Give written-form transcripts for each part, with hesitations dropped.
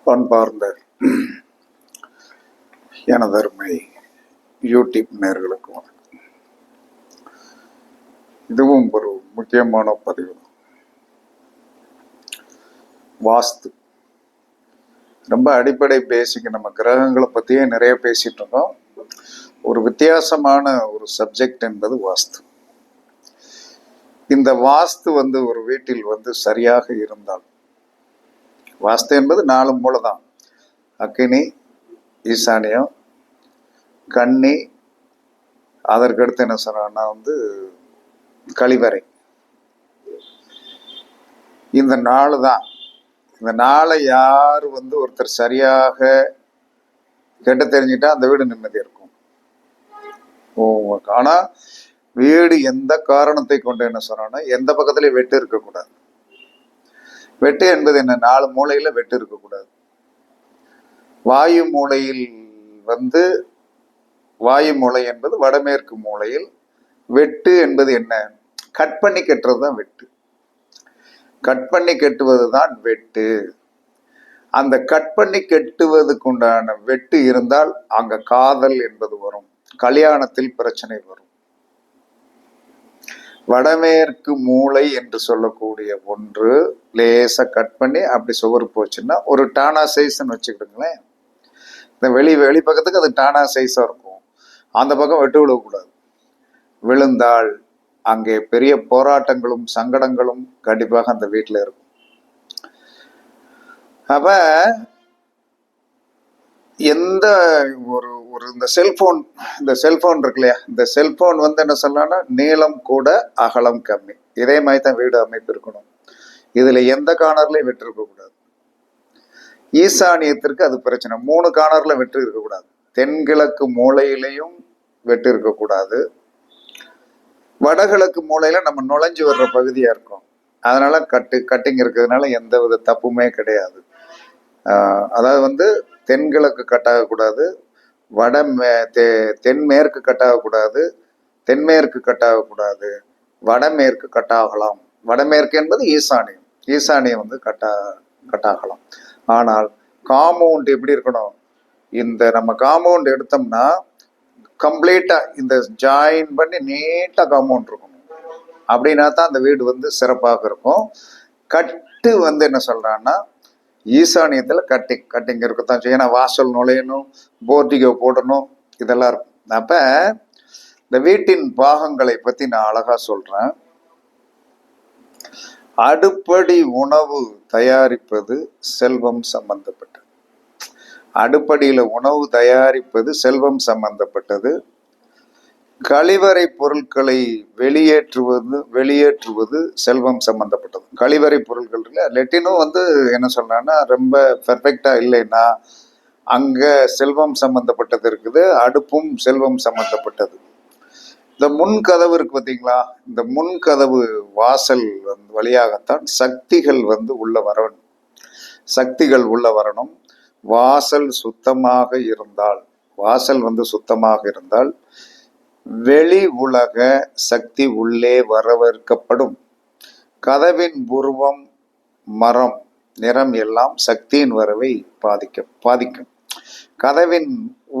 பண்பார்ந்த எனதருமை யூடியூப் நேயர்களுக்கு வணக்கம். இதுவும் ஒரு முக்கியமான பதிவு. வாஸ்து ரொம்ப அடிப்படை பேசிக். நம்ம கிரகங்களை பற்றியே நிறைய பேசிட்டு இருக்கோம். ஒரு வித்தியாசமான ஒரு சப்ஜெக்ட் என்பது வாஸ்து. இந்த வாஸ்து ஒரு வீட்டில் சரியாக இருந்தால், வாஸ்து என்பது 4 மூலை தான். அக்கினி, ஈசானியம், கன்னி, அதற்கடுத்து என்ன சொன்னா கழிவறை. இந்த 4 தான். இந்த 4 யார் ஒருத்தர் சரியாக கெட்ட தெரிஞ்சிட்டா அந்த வீடு நிம்மதி இருக்கும். ஆனா வீடு எந்த காரணத்தை கொண்டு என்ன சொன்னா, எந்த பக்கத்துலயும் வெட்டு இருக்கக்கூடாது. வெட்டு என்பது என்ன? 4 மூலையில வெட்டு இருக்கக்கூடாது. வாயு மூலையில் வாயு மூலை என்பது வடமேற்கு மூலையில். வெட்டு என்பது என்ன? கட் பண்ணி கட்டுறது தான் வெட்டு. கட் பண்ணி கட்டுவது தான் வெட்டு. அந்த கட் பண்ணி கட்டுவதுக்கு உண்டான வெட்டு இருந்தால் அங்க காதல் என்பது வரும், கல்யாணத்தில் பிரச்சனை வரும். வடமேற்கு மூளை என்று சொல்லக்கூடிய ஒன்று லேசா கட் பண்ணி அப்படி சுவர் போச்சுன்னா ஒரு டானா சைஸ்ன்னு வச்சுக்கிடுங்களேன். இந்த வெளி பக்கத்துக்கு அது டானா சைஸா இருக்கும். அந்த பக்கம் வெட்டு விழக்கூடாது. விழுந்தால் அங்கே பெரிய போராட்டங்களும் சங்கடங்களும் கண்டிப்பாக அந்த வீட்டில் இருக்கும். அப்ப எந்த ஒரு இந்த செல்போன் இருக்கு இல்லையா, இந்த செல்போன் என்ன சொல்லலாம்னா நீளம் கூட அகலம் கம்மி. இதே மாதிரி தான் வீடு அமைப்பு இருக்கணும். இதுல எந்த கார்னர்லயும் வெட்டு இருக்கக்கூடாது. ஈசானியத்திற்கு அது பிரச்சனை. 3 கார்னர்ல வெட்டு இருக்கக்கூடாது. தென்கிழக்கு மூலையிலையும் வெட்டு இருக்கக்கூடாது. வடகிழக்கு மூலையில நம்ம நுழைஞ்சு வர்ற பகுதியா இருக்கும். அதனால கட்டிங் இருக்கிறதுனால எந்த வித தப்புமே கிடையாது. அதாவது தென்கிழக்கு கட்டாகக்கூடாது, தென்மேற்கு கட்டாகக்கூடாது, தென்மேற்கு கட்டாகக்கூடாது, வடமேற்கு கட்டாகலாம். வடமேற்கு என்பது ஈசானியம். ஈசானியம் கட்டாகலாம். ஆனால் காம்பவுண்ட் எப்படி இருக்கணும்? இந்த நம்ம காம்பவுண்ட் எடுத்தோம்னா கம்ப்ளீட்டா இந்த ஜாயின் பண்ணி நீட்டா காம்பவுண்ட் இருக்கணும். அப்படின்னா தான் அந்த வீடு சிறப்பாக இருக்கும். கட்டு என்ன சொல்றான்னா, ஈசானியத்துல கட்டிங் இருக்கத்தான் செய்யும். ஏன்னா வாசல் நுழையணும், போர்டிகோ போடணும், இதெல்லாம் இருக்கும். அப்ப இந்த வீட்டின் பாகங்களை பத்தி நான் அழகா சொல்றேன். அடுப்படி உணவு தயாரிப்பது செல்வம் சம்பந்தப்பட்டது. அடுப்படியில உணவு தயாரிப்பது செல்வம் சம்பந்தப்பட்டது. கழிவறை பொருட்களை வெளியேற்றுவது செல்வம் சம்பந்தப்பட்டது. கழிவறை பொருட்கள் லெட்டினும் என்ன சொல்றான்னா ரொம்ப பெர்ஃபெக்டா இல்லைன்னா அங்க செல்வம் சம்பந்தப்பட்டது இருக்குது. அடுப்பும் செல்வம் சம்பந்தப்பட்டது. இந்த முன்கதவு இருக்கு பார்த்தீங்களா, இந்த முன்கதவு வாசல் வழியாகத்தான் சக்திகள் உள்ள வரணும். சக்திகள் உள்ள வரணும். வாசல் சுத்தமாக இருந்தால் வெளி உலக சக்தி உள்ளே வரவேற்கப்படும். கதவின் உருவம், மரம், நிறம் எல்லாம் சக்தியின் வரவை பாதிக்கும். கதவின்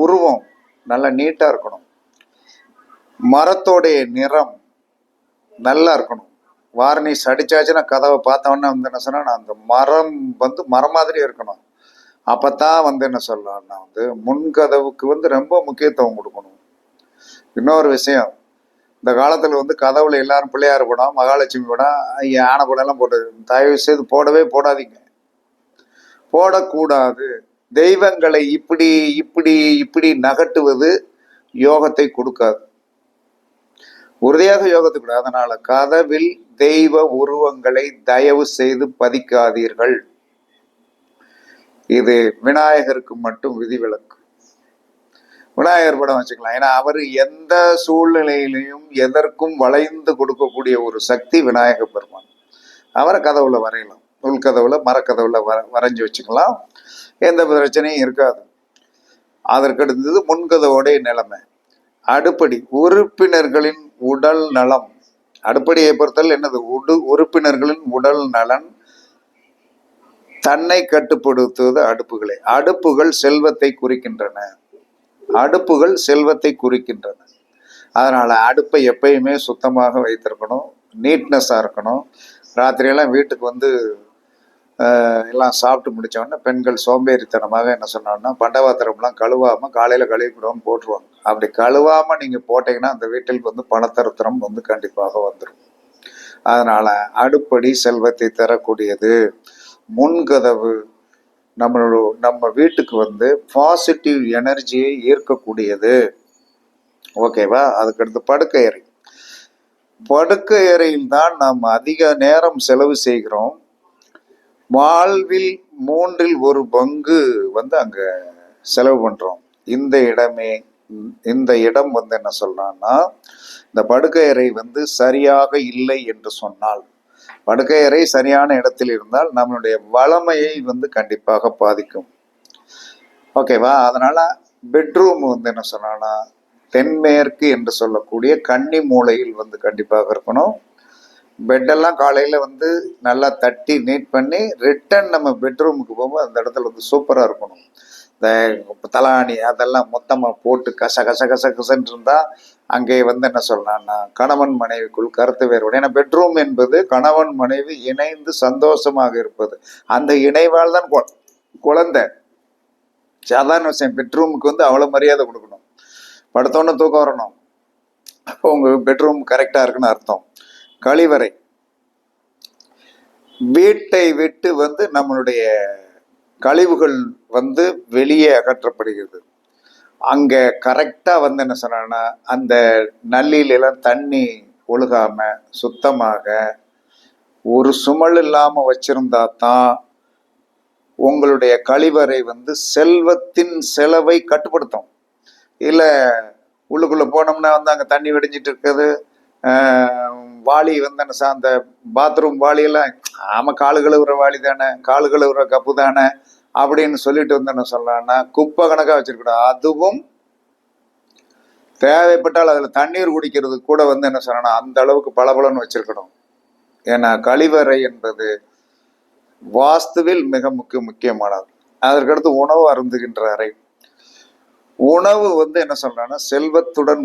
உருவம் நல்லா நீட்டா இருக்கணும். மரத்தோடைய நிறம் நல்லா இருக்கணும். வார்னிஷ் அடிச்சாச்சுன்னா கதவை பார்த்தவொன்னே என்ன சொன்னா அந்த மரம் மரம் மாதிரி இருக்கணும். அப்பத்தான் என்ன சொல்லலாம்னா முன்கதவுக்கு ரொம்ப முக்கியத்துவம் கொடுக்கணும். இன்னொரு விஷயம், இந்த காலத்துல கதவுல எல்லாரும் பிள்ளையார் படம், மகாலட்சுமி படம், யானை படம் எல்லாம் போட்டு தயவு செய்து போடாதீங்க. போடக்கூடாது. தெய்வங்களை இப்படி இப்படி இப்படி நகட்டுவது யோகத்தை கொடுக்காது, உறுதியாக யோகத்தை கொடுக்காது. அதனால கதவில் தெய்வ உருவங்களை தயவு செய்து பதிக்காதீர்கள். இது விநாயகருக்கு மட்டும் விதிவிலக்கு. விநாயகர் படம் வச்சுக்கலாம். ஏன்னா அவர் எந்த சூழ்நிலையிலையும் எதற்கும் வளைந்து கொடுக்கக்கூடிய ஒரு சக்தி விநாயக பெருமான். அவரை கதவுல வரையலாம். உள்கதவுல மரக்கதவுல வரைஞ்சி வச்சுக்கலாம். எந்த பிரச்சனையும் இருக்காது. அதற்கடுத்தது முன்கதவோடைய நிலைமை. அடுப்படி உறுப்பினர்களின் உடல் நலம். அடுப்படியை பொறுத்தல் என்னது? உறுப்பினர்களின் உடல் நலன் தன்னை கட்டுப்படுத்துவது அடுப்புகளே. அடுப்புகள் செல்வத்தை குறிக்கின்றன. அடுப்புகள் செல்வத்தை குறிக்கின்றன. அதனால அடுப்பை எப்பயுமே சுத்தமாக வைத்திருக்கணும், நீட்னஸாக இருக்கணும். ராத்திரியெல்லாம் வீட்டுக்கு வந்து எல்லாம் சாப்பிட்டு முடித்தோடனே பெண்கள் சோம்பேறித்தனமாக என்ன சொன்னாங்கன்னா பண்டபாத்திரம்லாம் கழுவாமல் காலையில் கழுவிக்கூடாமல் போட்டுருவாங்க. அப்படி கழுவாமல் நீங்கள் போட்டிங்கன்னா அந்த வீட்டில் வந்து பணத்தரத்திரம் வந்து கண்டிப்பாக வந்துடும். அதனால் அடுப்படி செல்வத்தை தரக்கூடியது. முன்கதவு நம்ம வீட்டுக்கு வந்து பாசிட்டிவ் எனர்ஜியை ஈர்க்கக்கூடியது. ஓகேவா? அதுக்கடுத்து படுக்கை அறை. படுக்கை அறையில் தான் நாம் அதிக நேரம் செலவு செய்கிறோம். வாழ்வில் 1/3 பங்கு வந்து அங்க செலவு பண்றோம். இந்த இடம் வந்து என்ன சொல்றான்னா, இந்த படுக்கை அறை வந்து சரியாக இல்லை என்று சொன்னால், படுக்கை அறை சரியான இடத்தில் இருந்தால் நம்மளுடைய வளமையை வந்து கண்டிப்பாக பாதிக்கும். ஓகேவா? அதனால பெட்ரூம் வந்து என்ன சொன்னா தென்மேற்கு என்று சொல்லக்கூடிய கன்னி மூலையில் வந்து கண்டிப்பாக இருக்கணும். பெட்டெல்லாம் காலையில் வந்து நல்லா தட்டி நீட் பண்ணி ரிட்டன் நம்ம பெட்ரூமுக்கு போகும்போது அந்த இடத்துல வந்து சூப்பராக இருக்கணும். இந்த தலாணி அதெல்லாம் மொத்தமாக போட்டு கசன்னு இருந்தால் அங்கே வந்து என்ன சொல்லலாம்னா கணவன் மனைவிக்குள் கருத்து வேறுபாடு. ஏன்னா பெட்ரூம் என்பது கணவன் மனைவி இணைந்து சந்தோஷமாக இருப்பது. அந்த இணைவால் தான் குழந்தை. சாதாரண விஷயம். பெட்ரூமுக்கு வந்து அவ்வளோ மரியாதை கொடுக்கணும். படுத்தோன்னு தூக்கம் வரணும். உங்கள் பெட்ரூம் கரெக்டாக இருக்குன்னு அர்த்தம். கழிவறை. வீட்டை விட்டு வந்து நம்மளுடைய கழிவுகள் வந்து வெளியே அகற்றப்படுகிறது. அங்க கரெக்டா வந்து என்ன சொன்னா அந்த நல்லிலாம் தண்ணி ஒழுகாம சுத்தமாக ஒரு சுமல் இல்லாம வச்சிருந்தா தான் உங்களுடைய கழிவறை வந்து செல்வத்தின் செலவை கட்டுப்படுத்தும். இல்ல உள்ளுக்குள்ள போனோம்னா வந்து அங்க தண்ணி வெடிஞ்சிட்டு இருக்குது, வாளி வந்து அந்த பாத்ரூம் வாளியெல்லாம் ஆமாம் காலு கழுவுற வாளி தானே, காலு கழுவுற கப்பு தானே அப்படின்னு சொல்லிட்டு வந்து என்ன சொல்லலாம்னா குப்பை கணக்காக வச்சிருக்கூடாது. அதுவும் தேவைப்பட்டால் அதில் தண்ணீர் குடிக்கிறது கூட வந்து என்ன சொல்லணும் அந்த அளவுக்கு பளபளன்னு வச்சிருக்கணும். ஏன்னா கழிவறை என்பது வாஸ்துவில் மிக முக்கியமானது. அதற்கடுத்து உணவு அருந்துகின்ற அறை. உணவு வந்து என்ன சொல்றான்னா செல்வத்துடன்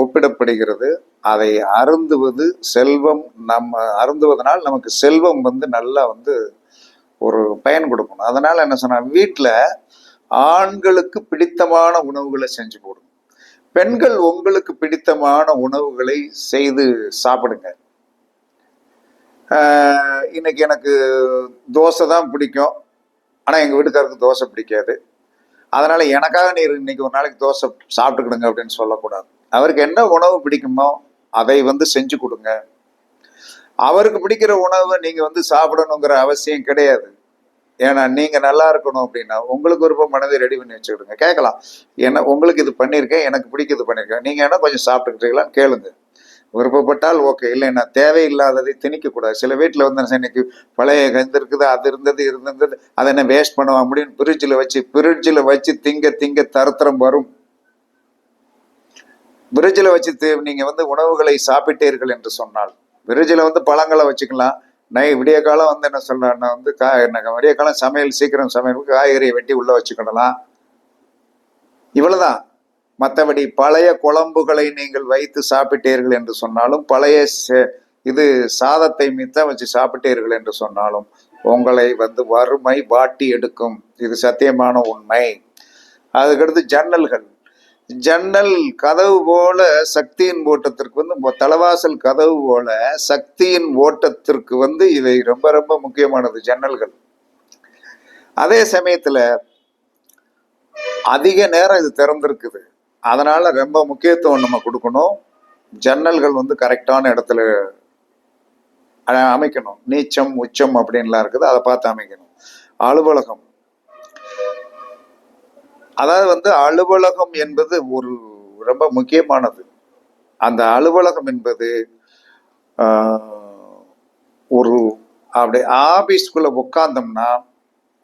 ஒப்பிடப்படுகிறது. அதை அருந்துவது செல்வம். நம்ம அருந்துவதனால் நமக்கு செல்வம் வந்து நல்லா வந்து ஒரு பயன் கொடுக்கணும். அதனால என்ன சொன்னா வீட்டில் ஆண்களுக்கு பிடித்தமான உணவுகளை செஞ்சு போடும். பெண்கள் உங்களுக்கு பிடித்தமான உணவுகளை செய்து சாப்பிடுங்க. இன்னைக்கு எனக்கு தோசை தான் பிடிக்கும், ஆனால் எங்கள் வீட்டுக்காருக்கு தோசை பிடிக்காது. அதனால எனக்காக நீர் இன்னைக்கு ஒரு நாளைக்கு தோசை சாப்பிட்டுக்கிடுங்க அப்படின்னு சொல்லக்கூடாது. அவருக்கு என்ன உணவு பிடிக்குமோ அதை வந்து செஞ்சு கொடுங்க. அவருக்கு பிடிக்கிற உணவை நீங்க வந்து சாப்பிடணுங்கிற அவசியம் கிடையாது. ஏன்னா நீங்க நல்லா இருக்கணும் அப்படின்னா உங்களுக்கு விருப்பமானதை ரெடி பண்ணி வச்சுக்கிடுங்க. கேட்கலாம், என்ன உங்களுக்கு இது பண்ணியிருக்கேன், எனக்கு பிடிக்கிறது பண்ணியிருக்கேன், நீங்க என்ன கொஞ்சம் சாப்பிட்டுக்கிட்டீங்களான்னு கேளுங்க. விருப்பப்பட்டால் ஓகே, இல்லைன்னா தேவையில்லாததை திணிக்கக்கூடாது. சில வீட்டில் வந்து இன்னைக்கு பழைய இருக்குது, அது இருந்தது அதை என்ன வேஸ்ட் பண்ணுவோம் அப்படின்னு ஃப்ரிட்ஜில் வச்சு திங்க தரத்திரம் வரும். ஃப்ரிட்ஜில் வச்சு நீங்கள் வந்து உணவுகளை சாப்பிட்டீர்கள் என்று சொன்னால், ஃப்ரிட்ஜில் வந்து பழங்களை வச்சுக்கலாம். விடிய காலம் வந்து என்ன சொல்றேன்னா வந்து விடிய காலம் சீக்கிரம் சமையலுக்கு காய்கறியை வெட்டி உள்ள வச்சுக்கிடலாம். இவ்வளவுதான். மற்றபடி பழைய குழம்புகளை நீங்கள் வைத்து சாப்பிட்டீர்கள் என்று சொன்னாலும், பழைய இது சாதத்தை மித்த வச்சு சாப்பிட்டீர்கள் என்று சொன்னாலும் உங்களை வந்து வறுமை வாட்டி எடுக்கும். இது சத்தியமான உண்மை. அதுக்கடுத்து ஜன்னல் கதவு போல சக்தியின் ஓட்டத்திற்கு வந்து தலைவாசல் கதவு போல சக்தியின் ஓட்டத்திற்கு வந்து இவை ரொம்ப ரொம்ப முக்கியமானது ஜன்னல்கள். அதே சமயத்துல அதிக நேரம் இது திறந்திருக்குது, அதனால ரொம்ப முக்கியத்துவம் நம்ம கொடுக்கணும். ஜன்னல்கள் வந்து கரெக்டான இடத்துல அமைக்கணும். நீச்சம் உச்சம் அப்படின்லாம் இருக்குது, அதை பார்த்து அமைக்கணும். அலுவலகம், அதாவது வந்து அலுவலகம் என்பது ஒரு ரொம்ப முக்கியமானது. அந்த அலுவலகம் என்பது ஒரு அப்படி ஆபீஸ்குள்ள உட்கார்ந்தோம்னா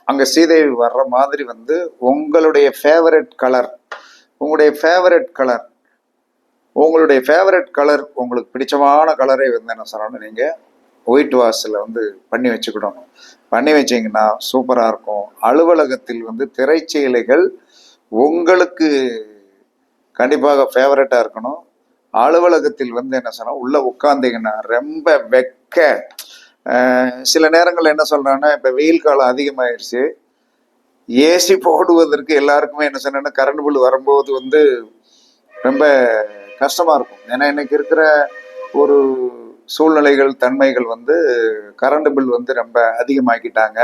அங்க சீதேவி வர்ற மாதிரி வந்து உங்களுடைய ஃபேவரட் கலர் உங்களுக்கு பிடிச்சமான கலரை வந்து என்ன சொல்லணும், நீங்க ஒயிட் வாஷில் வந்து பண்ணி வச்சுக்கிடணும். பண்ணி வச்சிங்கன்னா சூப்பராக இருக்கும். அலுவலகத்தில் வந்து திரைச்சீலைகள் உங்களுக்கு கண்டிப்பாக ஃபேவரட்டாக இருக்கணும். அலுவலகத்தில் வந்து என்ன சொன்னால் உள்ளே உட்காந்தீங்கன்னா ரொம்ப வெக்க. சில நேரங்கள் என்ன சொல்கிறாங்கன்னா, இப்போ வெயில் காலம் அதிகமாகிடுச்சு, ஏசி போடுவதற்கு எல்லாருக்குமே என்ன சொன்னா கரண்ட் பில் வரும்போது வந்து ரொம்ப கஷ்டமாக இருக்கும். ஏன்னா இன்னைக்கு இருக்கிற ஒரு சூழ்நிலைகள் தன்மைகள் வந்து கரண்ட் பில் வந்து ரொம்ப அதிகமாக்கிட்டாங்க.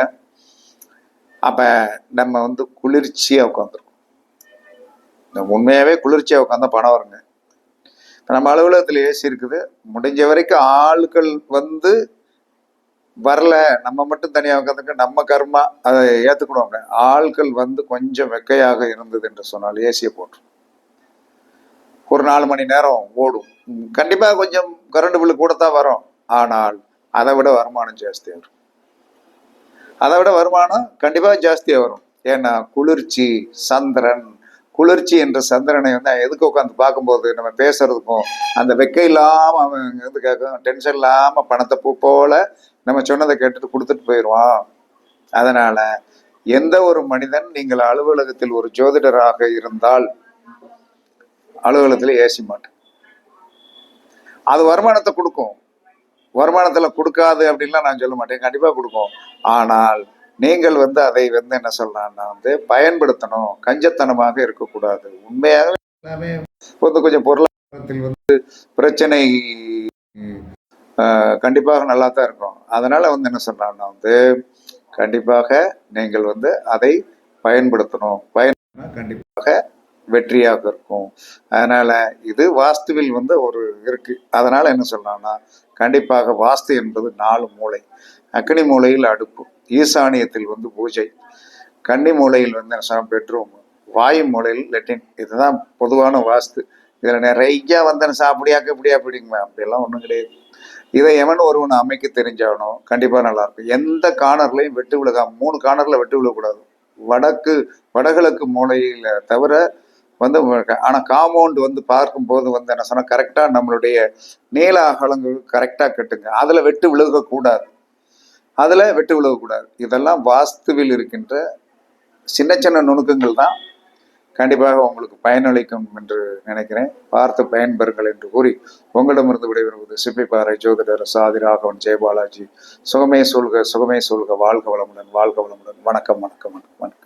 அப்போ நம்ம வந்து குளிர்ச்சியாக உட்காந்துருக்கோம். உண்மையாகவே குளிர்ச்சியாக உட்காந்தா பணம் வருங்க. இப்போ நம்ம அலுவலகத்தில் ஏசி இருக்குது, முடிஞ்ச வரைக்கும் ஆட்கள் வந்து வரல, நம்ம மட்டும் தனியாக உட்காந்துக்க நம்ம கர்மா அதை ஏற்றுக்கணுங்க. ஆட்கள் வந்து கொஞ்சம் வெக்கையாக இருந்தது என்று சொன்னால் ஏசியை போட்டுரும். ஒரு 4 மணி நேரம் ஓடும். கண்டிப்பாக கொஞ்சம் கரண்ட் பில்லு கூட தான் வரும். ஆனால் அதை விட வருமானம் ஜாஸ்தியாக வரும். அதை விட வருமானம் கண்டிப்பாக ஜாஸ்தியாக வரும். ஏன்னா குளிர்ச்சி, சந்திரன், குளிர்ச்சி என்ற சந்திரனை வந்து எதுக்கு உட்காந்து பார்க்கும்போது நம்ம பேசுறதுக்கும் அந்த வெக்கை இல்லாமல் அவன் வந்து கேட்கும், டென்ஷன் இல்லாமல் பணத்தை பூ போல நம்ம சொன்னதை கேட்டுட்டு கொடுத்துட்டு போயிடுவான். அதனால எந்த ஒரு மனிதன், நீங்கள் அலுவலகத்தில் ஒரு ஜோதிடராக இருந்தால் அலுவலகத்தில் ஏசி மாட்டேன். அது வருமானத்தை கொடுக்கும். வருமானத்தில் கொடுக்காது அப்படின்லாம் நான் சொல்ல மாட்டேன், கண்டிப்பாக கொடுக்கும். ஆனால் நீங்கள் வந்து அதை வந்து என்ன சொல்லலாம்னா வந்து பயன்படுத்தணும். கஞ்சத்தனமாக இருக்கக்கூடாது. உண்மையாகவே எல்லாமே வந்து கொஞ்சம் பொருளாதாரத்தில் வந்து பிரச்சனை கண்டிப்பாக நல்லா தான் இருக்கும். அதனால வந்து என்ன சொல்றாங்கன்னா வந்து கண்டிப்பாக நீங்கள் வந்து அதை பயன்படுத்தணும். கண்டிப்பாக வெற்றியாக இருக்கும். அதனால இது வாஸ்துவில் வந்து ஒரு இருக்கு. அதனால என்ன சொல்லலாம்னா கண்டிப்பாக வாஸ்து என்பது 4 மூலை. அக்னி மூலையில் அடுப்பு, ஈசானியத்தில் வந்து பூஜை, கன்னி மூலையில் வந்து என்ன பெட்ரூம், வாயு மூலையில் லெட்டின். இதுதான் பொதுவான வாஸ்து. இதில் நிறைய வந்து சாப்பிடியாக்க இப்படியா பிடிக்குமா, அப்படியெல்லாம் ஒன்றும் கிடையாது. இதை எவன் ஒருவன் அமைக்க தெரிஞ்சானோ கண்டிப்பாக நல்லா இருக்கும். எந்த கார்னர்லையும் வெட்டு விழுகாம, 3 கார்னர்ல வெட்டு விழக்கூடாது. வடகிழக்கு மூலையில தவிர வந்து, ஆனால் காம்பவுண்ட் வந்து பார்க்கும்போது வந்து என்ன சொன்னால் கரெக்டாக நம்மளுடைய நீள அகலங்கள் கரெக்டாக கட்டுங்க. அதில் வெட்டு விழுகக்கூடாது. இதெல்லாம் வாஸ்துவில் இருக்கின்ற சின்ன சின்ன நுணுக்கங்கள் தான். கண்டிப்பாக உங்களுக்கு பயனளிக்கும் என்று நினைக்கிறேன். பார்த்து பயன்பெறுங்கள் என்று கூறி உங்களிடமிருந்து விடைபெறுவது சிப்பிப்பாறை ஜோதிடர் சாதி ராகவன் ஜெயபாலாஜி. சுகமே சொல்க, சுகமே சொல்க. வாழ்க வளமுடன், வாழ்க வளமுடன். வணக்கம், வணக்கம், வணக்கம்.